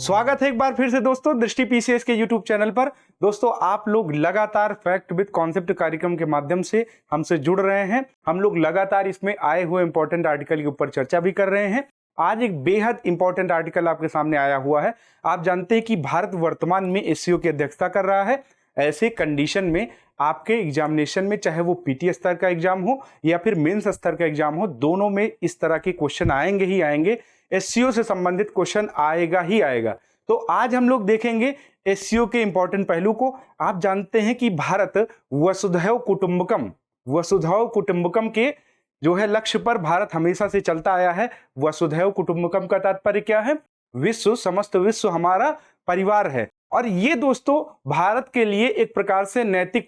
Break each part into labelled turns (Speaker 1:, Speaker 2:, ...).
Speaker 1: स्वागत है एक बार फिर से दोस्तों दृष्टि पीसीएस के यूट्यूब चैनल पर। दोस्तों आप लोग लगातार फैक्ट विद कॉन्सेप्ट कार्यक्रम के माध्यम से हमसे जुड़ रहे हैं। हम लोग लगातार इसमें आए हुए इंपॉर्टेंट आर्टिकल के ऊपर चर्चा भी कर रहे हैं। आज एक बेहद इंपॉर्टेंट आर्टिकल आपके सामने आया हुआ है। आप जानते हैं कि भारत वर्तमान में एससीओ की अध्यक्षता कर रहा है। ऐसे कंडीशन में आपके एग्जामिनेशन में, चाहे वो पीटी स्तर का एग्जाम हो या फिर मेंस स्तर का एग्जाम हो, दोनों में इस तरह के क्वेश्चन आएंगे ही आएंगे। एससीओ से संबंधित क्वेश्चन आएगा ही आएगा। तो आज हम लोग देखेंगे एससीओ के इंपॉर्टेंट पहलू को। आप जानते हैं कि भारत वसुधैव कुटुंबकम के जो है लक्ष्य पर भारत हमेशा से चलता आया है। वसुधैव कुटुंबकम का तात्पर्य क्या है? विश्व, समस्त विश्व हमारा परिवार है। और ये दोस्तों भारत के लिए एक प्रकार से नैतिक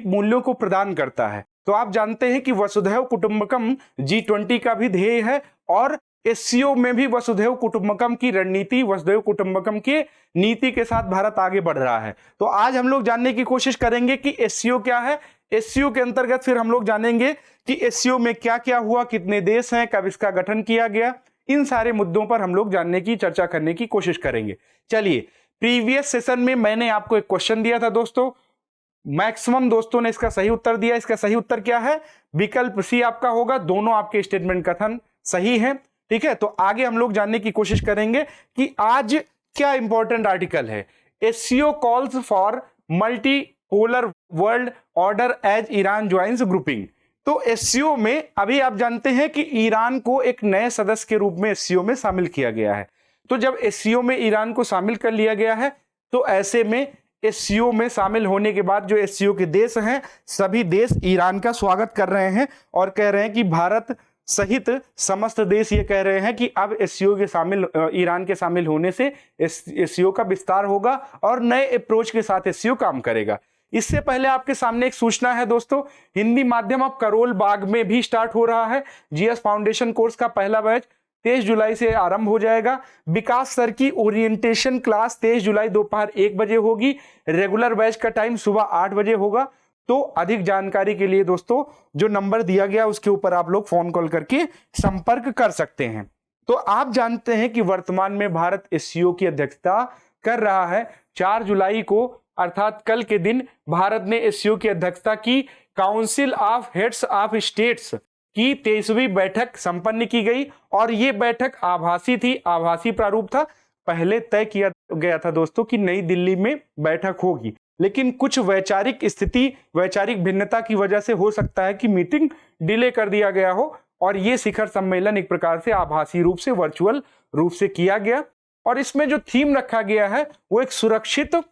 Speaker 1: मूल्यों को प्रदान करता है। तो आप जानते हैं कि वसुधैव कुटुंबकम G20 का भी ध्येय है और एससीओ में भी वसुधैव कुटुंबकम की रणनीति, वसुधैव कुटुंबकम के नीति के साथ भारत आगे बढ़ रहा है। तो आज हम लोग जानने की कोशिश करेंगे कि एससीओ क्या है। एससीओ के अंतर्गत फिर हम लोग जानेंगे कि एससीओ में क्या क्या हुआ, कितने देश हैं, कब इसका गठन किया गया। इन सारे मुद्दों पर हम लोग जानने की, चर्चा करने की कोशिश करेंगे। चलिए, प्रीवियस सेशन में मैंने आपको एक क्वेश्चन दिया था दोस्तों। मैक्सिमम दोस्तों ने इसका सही उत्तर दिया। इसका सही उत्तर क्या है? विकल्प सी आपका होगा। दोनों आपके स्टेटमेंट कथन सही है। ठीक है, तो आगे हम लोग जानने की कोशिश करेंगे कि आज क्या इंपॉर्टेंट आर्टिकल है। SCO calls for multipolar world order as Iran joins grouping. तो एससीओ में अभी आप जानते हैं कि ईरान को एक नए सदस्य के रूप में एससीओ में शामिल किया गया है। तो जब एससीओ में ईरान को शामिल कर लिया गया है, तो ऐसे में एससीओ में शामिल होने के बाद जो एससीओ के देश हैं, सभी देश ईरान का स्वागत कर रहे हैं और कह रहे हैं कि भारत सहित समस्त देश ये कह रहे हैं कि अब एससीओ के ईरान के शामिल होने से एससीओ का विस्तार होगा और नए अप्रोच के साथ एससीओ काम करेगा। इससे पहले आपके सामने एक सूचना है दोस्तों, हिंदी माध्यम अब करोल बाग में भी स्टार्ट हो रहा है। जीएस फाउंडेशन कोर्स का पहला बैच 23 जुलाई से आरंभ हो जाएगा। विकास सर की ओरिएंटेशन क्लास 23 जुलाई दोपहर 1 बजे होगी। रेगुलर बैच का टाइम सुबह 8 बजे होगा। तो अधिक जानकारी के लिए दोस्तों जो नंबर दिया गया उसके ऊपर आप लोग फोन कॉल करके संपर्क कर सकते हैं। तो आप जानते हैं कि वर्तमान में भारत एससीओ की अध्यक्षता कर रहा है। 4 जुलाई को अर्थात कल के दिन भारत ने एससीओ की अध्यक्षता की। Council of heads of states की 23वीं बैठक संपन्न की गई और यह बैठक आभासी थी, आभासी प्रारूप था। पहले तय किया गया था दोस्तों कि नई दिल्ली में बैठक होगी, लेकिन कुछ वैचारिक भिन्नता की वजह से हो सकता है कि मीटिंग डिले कर दिया गया हो और यह शिखर सम्मेलन एक प्रकार से आभासी रूप से, वर्चुअल रूप से किया गया। और इसमें जो थीम रखा गया है वो एक सुरक्षित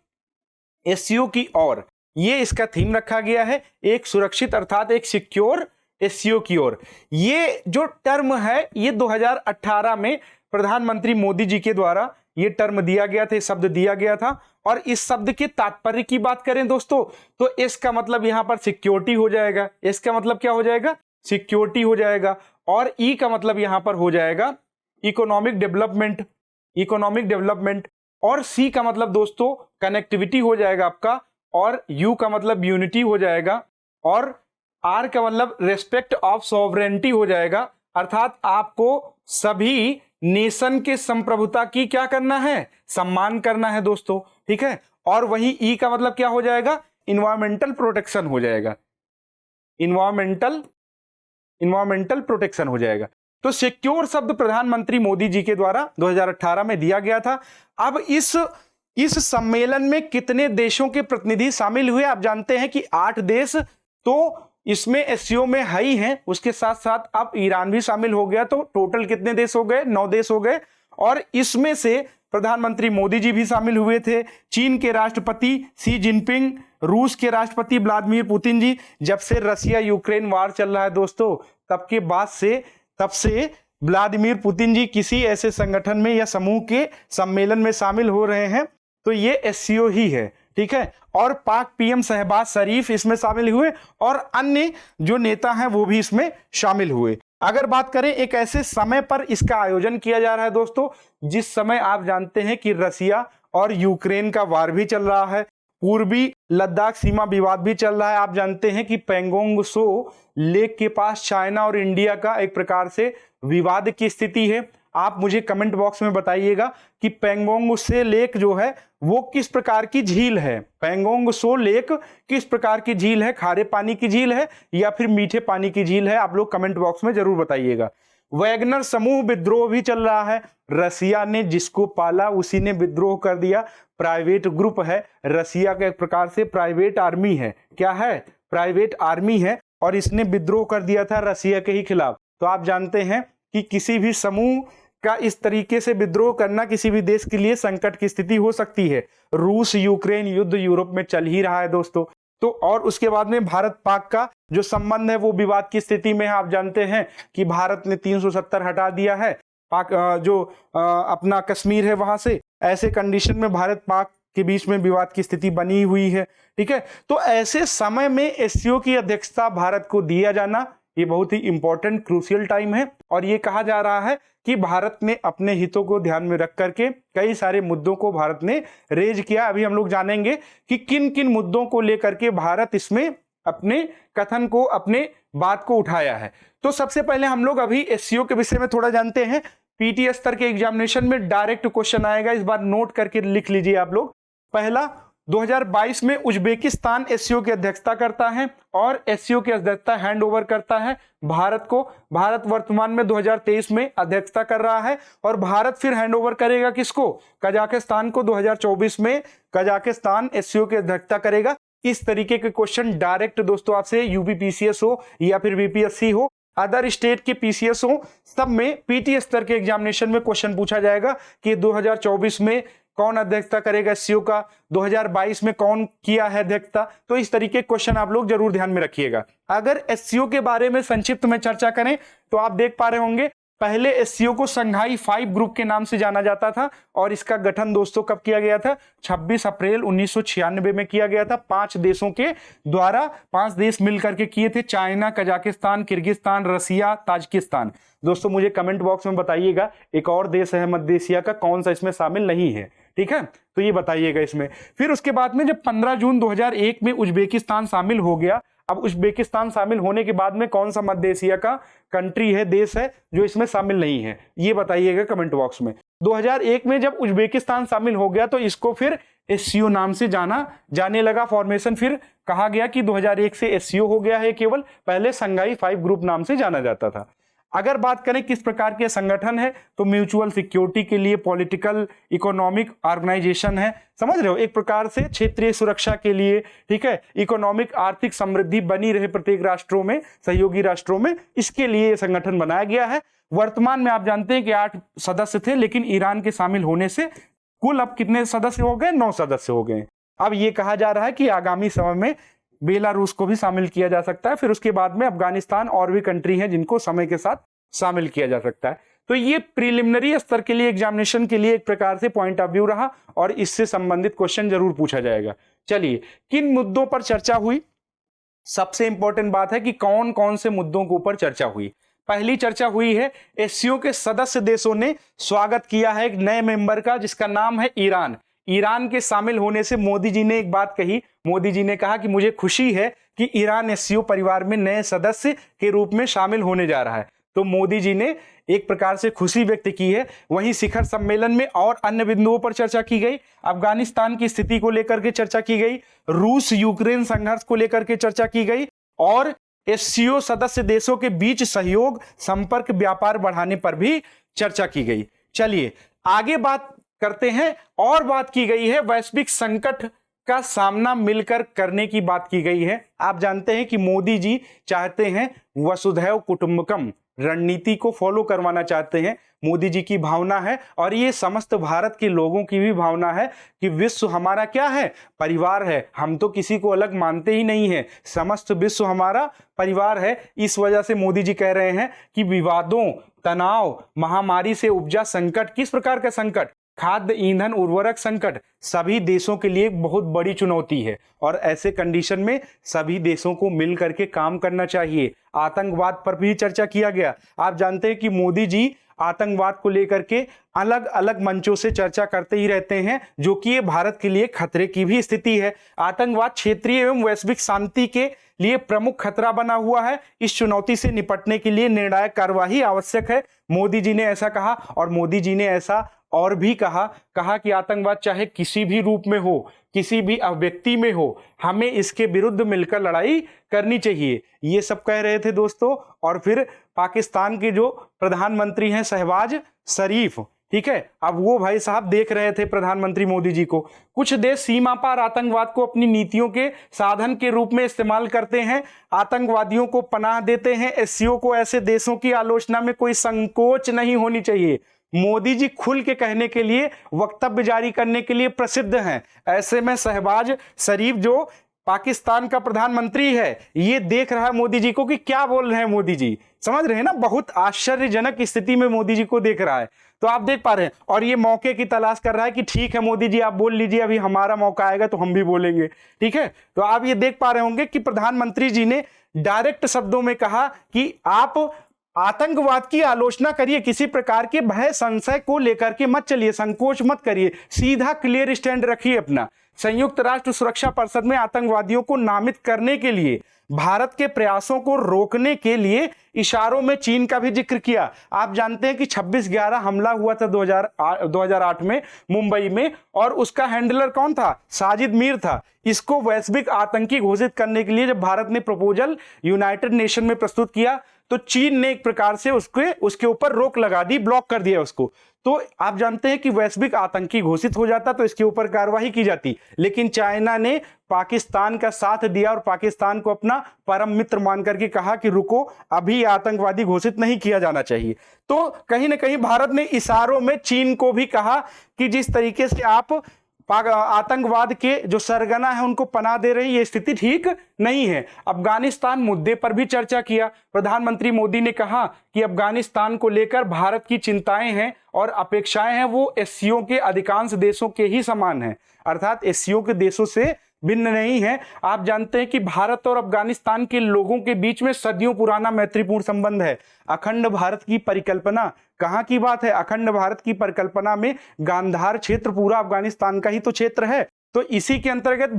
Speaker 1: एससीओ की ओर, ये इसका थीम रखा गया है, एक सुरक्षित अर्थात एक सिक्योर एससीओ की ओर। ये जो टर्म है ये 2018 में प्रधानमंत्री मोदी जी के द्वारा ये टर्म दिया गया था, शब्द दिया गया था। और इस शब्द के तात्पर्य की बात करें दोस्तों तो एस का मतलब यहां पर सिक्योरिटी हो जाएगा। एस का मतलब क्या हो जाएगा? सिक्योरिटी हो जाएगा। और ई का मतलब यहां पर हो जाएगा इकोनॉमिक डेवलपमेंट। और सी का मतलब दोस्तों कनेक्टिविटी हो जाएगा आपका। और यू का मतलब यूनिटी हो जाएगा। और आर का मतलब रेस्पेक्ट ऑफ सॉवरेनिटी हो जाएगा। अर्थात आपको सभी नेशन के संप्रभुता की क्या करना है? सम्मान करना है दोस्तों। ठीक है, और वही ई का मतलब क्या हो जाएगा? इन्वायरमेंटल प्रोटेक्शन हो जाएगा। इन्वायरमेंटल प्रोटेक्शन हो जाएगा। तो सिक्योर शब्द प्रधानमंत्री मोदी जी के द्वारा 2018 में दिया गया था। अब इस सम्मेलन में कितने देशों के प्रतिनिधि शामिल हुए? आप जानते हैं कि 8 देश तो इसमें एससीओ में है ही हैं, उसके साथ साथ अब ईरान भी शामिल हो गया। तो टोटल कितने देश हो गए? 9 देश हो गए। और इसमें से प्रधानमंत्री मोदी जी भी शामिल हुए थे, चीन के राष्ट्रपति शी जिनपिंग, रूस के राष्ट्रपति व्लादिमीर पुतिन जी। जब से रसिया यूक्रेन वार चल रहा है दोस्तों, तब से व्लादिमीर पुतिन जी किसी ऐसे संगठन में या समूह के सम्मेलन में शामिल हो रहे हैं तो ये एससीओ ही है। ठीक है, और पाक पीएम शहबाज शरीफ इसमें शामिल हुए और अन्य जो नेता हैं वो भी इसमें शामिल हुए। अगर बात करें एक ऐसे समय पर इसका आयोजन किया जा रहा है दोस्तों जिस समय आप जानते हैं कि रसिया और यूक्रेन का वार भी चल रहा है, पूर्वी लद्दाख सीमा विवाद भी चल रहा है। आप जानते हैं कि पेंगोंग सो लेक के पास चाइना और इंडिया का एक प्रकार से विवाद की स्थिति है। आप मुझे कमेंट बॉक्स में बताइएगा कि पेंगोंग त्सो लेक जो है वो किस प्रकार की झील है। पेंगोंग त्सो लेक किस प्रकार की झील है, खारे पानी की झील है या फिर मीठे पानी की झील है, आप लोग कमेंट बॉक्स में जरूर बताइएगा। वैगनर समूह विद्रोह भी चल रहा है, रसिया ने जिसको पाला उसी ने विद्रोह कर दिया। प्राइवेट ग्रुप है, रसिया का एक प्रकार से प्राइवेट आर्मी है। क्या है? प्राइवेट आर्मी है और इसने विद्रोह कर दिया था रसिया के ही खिलाफ। तो आप जानते हैं कि किसी भी समूह का इस तरीके से विद्रोह करना किसी भी देश के लिए संकट की स्थिति हो सकती है। रूस यूक्रेन युद्ध यूरोप में चल ही रहा है दोस्तों। तो और उसके बाद में भारत पाक का जो संबंध है वो विवाद की स्थिति में है। आप जानते हैं कि भारत ने 370 हटा दिया है, पाक जो अपना कश्मीर है वहां से। ऐसे कंडीशन में भारत पाक के बीच में विवाद की स्थिति बनी हुई है। ठीक है, तो ऐसे समय में एससीओ की अध्यक्षता भारत को दिया जाना ये बहुत ही इंपॉर्टेंट क्रूशियल टाइम है। और ये कहा जा रहा है कि भारत ने अपने हितों को ध्यान में रख करके कई सारे मुद्दों को भारत ने रेज किया। अभी हम लोग जानेंगे कि किन किन मुद्दों को लेकर के भारत इसमें अपने कथन को, अपने बात को उठाया है। तो सबसे पहले हम लोग अभी एससीओ के विषय में थोड़ा जानते हैं। पीटी स्तर के एग्जामिनेशन में डायरेक्ट क्वेश्चन आएगा, इस बार नोट करके लिख लीजिए आप लोग। पहला, 2022 में उज्बेकिस्तान एससीओ की अध्यक्षता करता है और एससीओ की अध्यक्षता हैंड ओवर करता है भारत को। भारत वर्तमान में 2023 में अध्यक्षता कर रहा है और भारत फिर हैंड ओवर करेगा किसको? कजाकिस्तान को। 2024 में कजाकिस्तान एससीओ की अध्यक्षता करेगा। इस तरीके के क्वेश्चन डायरेक्ट दोस्तों आपसे यूपी पीसीएस हो या फिर बीपीएससी हो, अदर स्टेट के पीसीएस हो, सब में पीटी स्तर के एग्जामिनेशन में क्वेश्चन पूछा जाएगा कि 2024 में कौन अध्यक्षता करेगा एससीओ का, 2022 में कौन किया है अध्यक्षता। तो इस तरीके के क्वेश्चन आप लोग जरूर ध्यान में रखिएगा। अगर एससीओ के बारे में संक्षिप्त में चर्चा करें तो आप देख पा रहे होंगे पहले एससीओ को संघाई 5 ग्रुप के नाम से जाना जाता था और इसका गठन दोस्तों कब किया गया था? 26 अप्रैल 1996 में किया गया था। 5 देशों के द्वारा, 5 देश मिलकर के किए थे, चाइना, कजाकिस्तान, किर्गिस्तान, रसिया, ताजिकिस्तान। दोस्तों मुझे कमेंट बॉक्स में बताइएगा एक और देश है मध्य एशिया का, कौन सा इसमें शामिल नहीं है। ठीक है, तो ये बताइएगा इसमें। फिर उसके बाद में जब 15 जून 2001 में उज्बेकिस्तान शामिल हो गया, अब उज्बेकिस्तान शामिल होने के बाद में कौन सा मध्य एशिया का कंट्री है, देश है जो इसमें शामिल नहीं है, ये बताइएगा कमेंट बॉक्स में। 2001 में जब उज्बेकिस्तान शामिल हो गया तो इसको फिर एससीओ नाम से जाने लगा। फॉर्मेशन फिर कहा गया कि 2001 से एससीओ हो गया है केवल, पहले संघाई 5 ग्रुप नाम से जाना जाता था। अगर बात करें किस प्रकार के संगठन है तो म्यूचुअल सिक्योरिटी के लिए पॉलिटिकल इकोनॉमिक ऑर्गेनाइजेशन है, समझ रहे हो, एक प्रकार से क्षेत्रीय सुरक्षा के लिए। ठीक है, इकोनॉमिक आर्थिक समृद्धि बनी रहे प्रत्येक राष्ट्रों में, सहयोगी राष्ट्रों में, इसके लिए यह संगठन बनाया गया है। वर्तमान में आप जानते हैं कि 8 सदस्य थे, लेकिन ईरान के शामिल होने से कुल अब कितने सदस्य हो गए? 9 सदस्य हो गए। अब यह कहा जा रहा है कि आगामी समय में बेलारूस को भी शामिल किया जा सकता है। फिर उसके बाद में अफगानिस्तान और भी कंट्री हैं जिनको समय के साथ शामिल किया जा सकता है। तो ये प्रीलिमिनरी स्तर के लिए एग्जामिनेशन के लिए एक प्रकार से पॉइंट ऑफ व्यू रहा और इससे संबंधित क्वेश्चन जरूर पूछा जाएगा। चलिए, किन मुद्दों पर चर्चा हुई? सबसे इंपॉर्टेंट बात है कि कौन कौन से मुद्दों के ऊपर चर्चा हुई। पहली चर्चा हुई है एससीओ के सदस्य देशों ने स्वागत किया है एक नए मेंबर का जिसका नाम है ईरान। ईरान के शामिल होने से मोदी जी ने एक बात कही, मोदी जी ने कहा कि मुझे खुशी है कि ईरान एससीओ परिवार में नए सदस्य के रूप में शामिल होने जा रहा है। तो मोदी जी ने एक प्रकार से खुशी व्यक्त की है। वहीं शिखर सम्मेलन में और अन्य बिंदुओं पर चर्चा की गई। अफगानिस्तान की स्थिति को लेकर के चर्चा की गई, रूस यूक्रेन संघर्ष को लेकर के चर्चा की गई और एससीओ सदस्य देशों के बीच सहयोग, संपर्क, व्यापार बढ़ाने पर भी चर्चा की गई। चलिए आगे बात करते हैं। और बात की गई है वैश्विक संकट का सामना मिलकर करने की बात की गई है। आप जानते हैं कि मोदी जी चाहते हैं वसुधैव कुटुंबकम रणनीति को फॉलो करवाना चाहते हैं। मोदी जी की भावना है और ये समस्त भारत के लोगों की भी भावना है कि विश्व हमारा क्या है? परिवार है। हम तो किसी को अलग मानते ही नहीं है, समस्त विश्व हमारा परिवार है। इस वजह से मोदी जी कह रहे हैं कि विवादों, तनाव, महामारी से उपजा संकट, किस प्रकार का संकट? खाद्य, ईंधन, उर्वरक संकट सभी देशों के लिए एक बहुत बड़ी चुनौती है और ऐसे कंडीशन में सभी देशों को मिल करके काम करना चाहिए। आतंकवाद पर भी चर्चा किया गया। आप जानते हैं कि मोदी जी आतंकवाद को लेकर के अलग अलग मंचों से चर्चा करते ही रहते हैं, जो कि ये भारत के लिए खतरे की भी स्थिति है। आतंकवाद क्षेत्रीय एवं वैश्विक शांति के लिए प्रमुख खतरा बना हुआ है। इस चुनौती से निपटने के लिए निर्णायक कार्यवाही आवश्यक है। मोदी जी ने ऐसा कहा और मोदी जी ने ऐसा और भी कहा कि आतंकवाद चाहे किसी भी रूप में हो, किसी भी व्यक्ति में हो, हमें इसके विरुद्ध मिलकर लड़ाई करनी चाहिए। ये सब कह रहे थे दोस्तों। और फिर पाकिस्तान के जो प्रधानमंत्री हैं शहबाज शरीफ, ठीक है, अब वो भाई साहब देख रहे थे प्रधानमंत्री मोदी जी को। कुछ देश सीमा पार आतंकवाद को अपनी नीतियों के साधन के रूप में इस्तेमाल करते हैं, आतंकवादियों को पनाह देते हैं। एससीओ को ऐसे देशों की आलोचना में कोई संकोच नहीं होनी चाहिए। मोदी जी खुल के कहने के लिए, वक्तव्य जारी करने के लिए प्रसिद्ध हैं। ऐसे में शहबाज शरीफ जो पाकिस्तान का प्रधानमंत्री है, ये देख रहा है मोदी जी को कि क्या बोल रहे हैं मोदी जी, समझ रहे हैं ना। बहुत आश्चर्यजनक स्थिति में मोदी जी को देख रहा है। तो आप देख पा रहे हैं और ये मौके की तलाश कर रहा है कि ठीक है मोदी जी आप बोल लीजिए, अभी हमारा मौका आएगा तो हम भी बोलेंगे, ठीक है। तो आप ये देख पा रहे होंगे कि प्रधानमंत्री जी ने डायरेक्ट शब्दों में कहा कि आप आतंकवाद की आलोचना करिए, किसी प्रकार के भय संशय को लेकर के मत चलिए, संकोच मत करिए, सीधा क्लियर स्टैंड रखिए अपना। संयुक्त राष्ट्र सुरक्षा परिषद में आतंकवादियों को नामित करने के लिए, भारत के प्रयासों को रोकने के लिए इशारों में चीन का भी जिक्र किया। आप जानते हैं कि 26/11 हमला हुआ था 2008 में मुंबई में, और उसका हैंडलर कौन था? साजिद मीर था। इसको वैश्विक आतंकी घोषित करने के लिए जब भारत ने प्रपोजल यूनाइटेड नेशन में प्रस्तुत किया तो चीन ने एक प्रकार से उसके ऊपर रोक लगा दी, ब्लॉक कर दिया उसको। तो आप जानते हैं कि वैश्विक आतंकी घोषित हो जाता तो इसके ऊपर कार्रवाई की जाती, लेकिन चाइना ने पाकिस्तान का साथ दिया और पाकिस्तान को अपना परम मित्र मान करके कहा कि रुको, अभी आतंकवादी घोषित नहीं किया जाना चाहिए। तो कहीं ना कहीं भारत ने इशारों में चीन को भी कहा कि जिस तरीके से आप आतंकवाद के जो सरगना है उनको पनाह दे रही, ये स्थिति ठीक नहीं है। अफगानिस्तान मुद्दे पर भी चर्चा किया। प्रधानमंत्री मोदी ने कहा कि अफगानिस्तान को लेकर भारत की चिंताएं हैं और अपेक्षाएं हैं वो एससीओ के अधिकांश देशों के ही समान हैं, अर्थात एससीओ के देशों से भिन्न नहीं है। आप जानते हैं कि भारत और अफगानिस्तान के लोगों के बीच में सदियों पुराना मैत्रीपूर्ण संबंध है। अखंड भारत की परिकल्पना कहाँ की बात है? अखंड भारत की परिकल्पना में गांधार क्षेत्र पूरा अफगानिस्तान का ही तो क्षेत्र है। तो इसी के अंतर्गत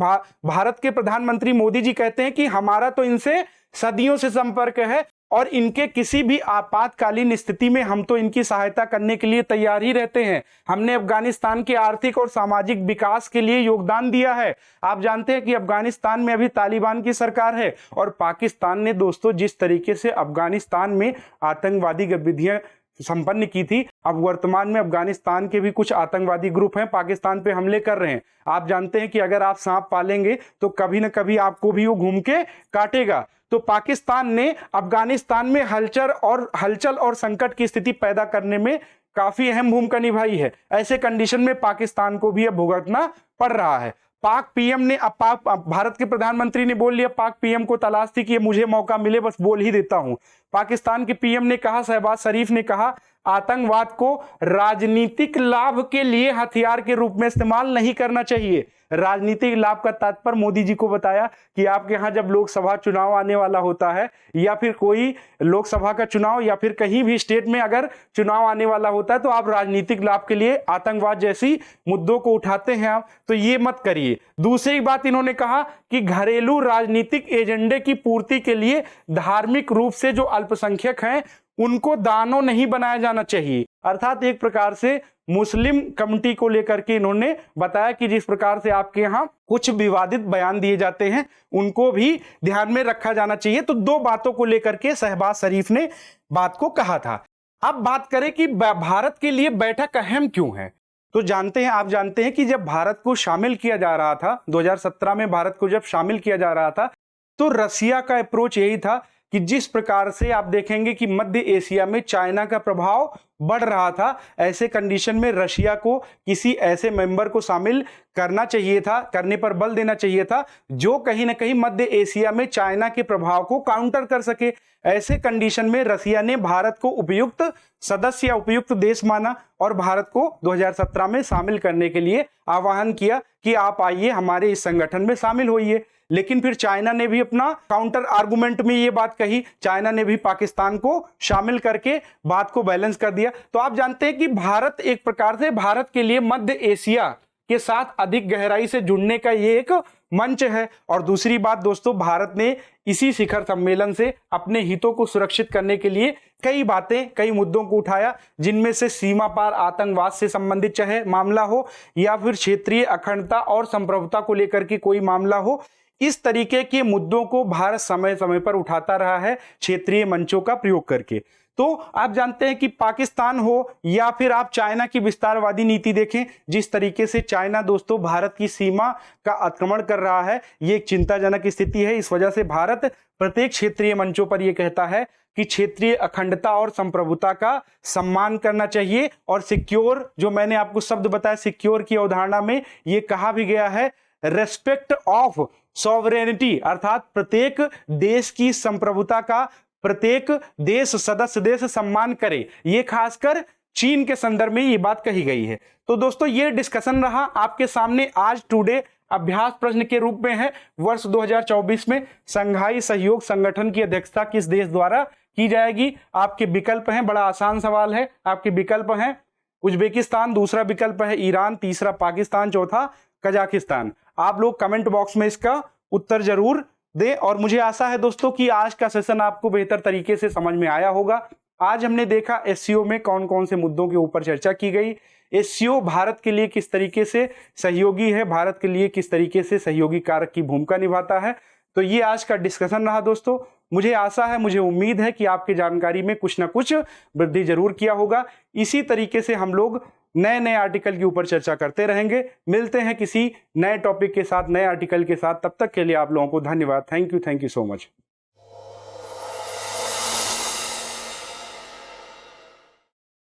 Speaker 1: भारत के प्रधानमंत्री मोदी जी कहते हैं कि हमारा तो इनसे सदियों से संपर्क है और इनके किसी भी आपातकालीन स्थिति में हम तो इनकी सहायता करने के लिए तैयार ही रहते हैं। हमने अफगानिस्तान के आर्थिक और सामाजिक विकास के लिए योगदान दिया है। आप जानते हैं कि अफगानिस्तान में अभी तालिबान की सरकार है और पाकिस्तान ने दोस्तों जिस तरीके से अफगानिस्तान में आतंकवादी गतिविधियां संपन्न की थी, अब वर्तमान में अफगानिस्तान के भी कुछ आतंकवादी ग्रुप हैं पाकिस्तान पे हमले कर रहे हैं। आप जानते हैं कि अगर आप सांप पालेंगे तो कभी ना कभी आपको भी वो घूम के काटेगा। तो पाकिस्तान ने अफगानिस्तान में हलचल और संकट की स्थिति पैदा करने में काफी अहम भूमिका निभाई है। ऐसे कंडीशन में पाकिस्तान को भी अब भुगतना पड़ रहा है। पाक पीएम ने भारत के प्रधानमंत्री ने बोल लिया, पाक पीएम को तलाश थी कि मुझे मौका मिले, बस बोल ही देता हूं। पाकिस्तान के पीएम ने कहा, शहबाज शरीफ ने कहा, आतंकवाद को राजनीतिक लाभ के लिए हथियार के रूप में इस्तेमाल नहीं करना चाहिए। राजनीतिक लाभ का तात्पर्य मोदी जी को बताया कि आपके यहाँ जब लोकसभा चुनाव आने वाला होता है या फिर कोई लोकसभा का चुनाव या फिर कहीं भी स्टेट में अगर चुनाव आने वाला होता है तो आप राजनीतिक लाभ के लिए आतंकवाद जैसी मुद्दों को उठाते हैं आप, तो ये मत करिए। दूसरी बात इन्होंने कहा कि घरेलू राजनीतिक एजेंडे की पूर्ति के लिए धार्मिक रूप से जो अल्पसंख्यक हैं उनको दानव नहीं बनाया जाना चाहिए। अर्थात एक प्रकार से मुस्लिम कम्युनिटी को लेकर के इन्होंने बताया कि जिस प्रकार से आपके यहाँ कुछ विवादित बयान दिए जाते हैं उनको भी ध्यान में रखा जाना चाहिए। तो दो बातों को लेकर के शहबाज शरीफ ने बात को कहा था। अब बात करें कि भारत के लिए बैठक अहम क्यों है, तो आप जानते हैं कि जब भारत को शामिल किया जा रहा था, 2017 में भारत को जब शामिल किया जा रहा था, तो रसिया का अप्रोच यही था कि जिस प्रकार से आप देखेंगे कि मध्य एशिया में चाइना का प्रभाव बढ़ रहा था, ऐसे कंडीशन में रशिया को किसी ऐसे मेंबर को शामिल करना चाहिए था, करने पर बल देना चाहिए था जो कहीं ना कहीं मध्य एशिया में चाइना के प्रभाव को काउंटर कर सके। ऐसे कंडीशन में रशिया ने भारत को उपयुक्त सदस्य या उपयुक्त देश माना और भारत को 2017 में शामिल करने के लिए आह्वान किया कि आप आइए हमारे इस संगठन में शामिल होइए। लेकिन फिर चाइना ने भी अपना काउंटर आर्गुमेंट में ये बात कही, चाइना ने भी पाकिस्तान को शामिल करके बात को बैलेंस कर दिया। तो आप जानते हैं कि भारत एक प्रकार से, भारत के लिए मध्य एशिया के साथ अधिक गहराई से जुड़ने का ये एक मंच है। और दूसरी बात दोस्तों, भारत ने इसी शिखर सम्मेलन से अपने हितों को सुरक्षित करने के लिए कई बातें, कई मुद्दों को उठाया, जिनमें से सीमा पार आतंकवाद से संबंधित चाहे मामला हो या फिर क्षेत्रीय अखंडता और संप्रभुता को लेकर के कोई मामला हो, इस तरीके के मुद्दों को भारत समय समय पर उठाता रहा है क्षेत्रीय मंचों का प्रयोग करके। तो आप जानते हैं कि पाकिस्तान हो या फिर आप चाइना की विस्तारवादी नीति देखें, जिस तरीके से चाइना दोस्तों भारत की सीमा का अतिक्रमण कर रहा है, ये एक चिंताजनक स्थिति है। इस वजह से भारत प्रत्येक क्षेत्रीय मंचों पर यह कहता है कि क्षेत्रीय अखंडता और संप्रभुता का सम्मान करना चाहिए। और सिक्योर, जो मैंने आपको शब्द बताया, सिक्योर की अवधारणा में यह कहा भी गया है, रेस्पेक्ट ऑफ सॉवरेनिटी, अर्थात प्रत्येक देश की संप्रभुता का प्रत्येक देश, सदस्य देश सम्मान करे। ये खासकर चीन के संदर्भ में ये बात कही गई है। तो दोस्तों ये डिस्कशन रहा आपके सामने आज टुडे अभ्यास प्रश्न के रूप में है। वर्ष 2024 में संघाई सहयोग संगठन की अध्यक्षता किस देश द्वारा की जाएगी? आपके विकल्प हैं, बड़ा आसान सवाल है। आपके विकल्प हैं उज्बेकिस्तान, दूसरा विकल्प है ईरान, तीसरा पाकिस्तान, चौथा कजाकिस्तान। आप लोग कमेंट बॉक्स में इसका उत्तर जरूर दे। और मुझे आशा है दोस्तों कि आज का सेशन आपको बेहतर तरीके से समझ में आया होगा। आज हमने देखा एससीओ में कौन कौन से मुद्दों के ऊपर चर्चा की गई, एससीओ भारत के लिए किस तरीके से सहयोगी है, भारत के लिए किस तरीके से सहयोगी कारक की भूमिका निभाता है। तो ये आज का डिस्कशन रहा दोस्तों। मुझे आशा है, मुझे उम्मीद है कि आपकी जानकारी में कुछ ना कुछ वृद्धि जरूर किया होगा। इसी तरीके से हम लोग नए नए आर्टिकल के ऊपर चर्चा करते रहेंगे। मिलते हैं किसी नए टॉपिक के साथ, नए आर्टिकल के साथ। तब तक के लिए आप लोगों को धन्यवाद। Thank you so much.